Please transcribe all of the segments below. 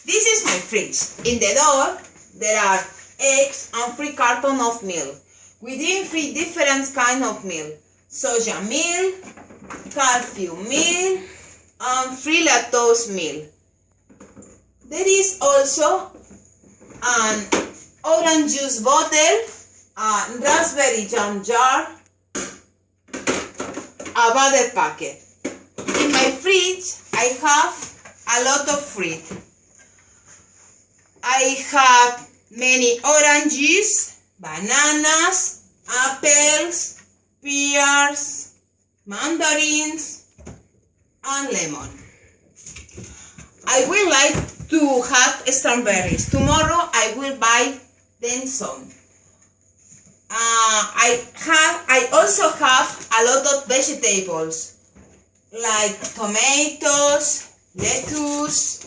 This is my fridge. In the door, there are eggs and 3 cartons of milk. Within 3 different kinds of milk. Soya milk, calcium milk, and free lactose milk. There is also an orange juice bottle, a raspberry jam jar, a butter packet. In my fridge, I have a lot of fruit. I have many oranges, bananas, apples, pears, mandarins, and lemon. I would like to have strawberries. Tomorrow I will buy them some. I also have a lot of vegetables like tomatoes, lettuce,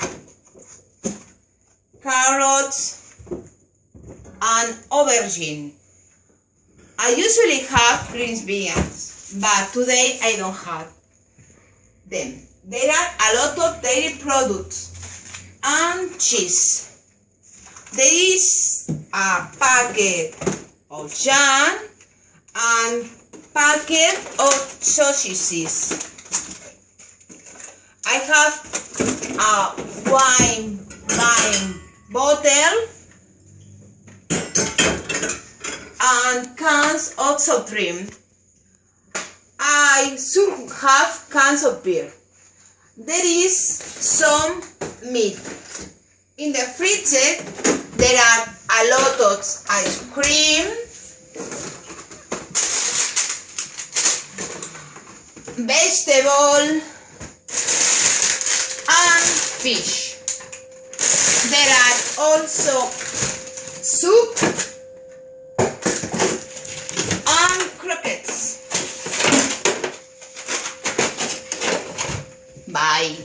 carrots, and aubergine. I usually have green beans, but today I don't have them. There are a lot of dairy products and cheese. There is a packet of jam and packet of sausages. I have a wine bottle and cans of soft drink. I should have cans of beer. There is some meat. In the fridge there are a lot of ice cream, vegetable, and fish. There are also soup and croquettes. Bye.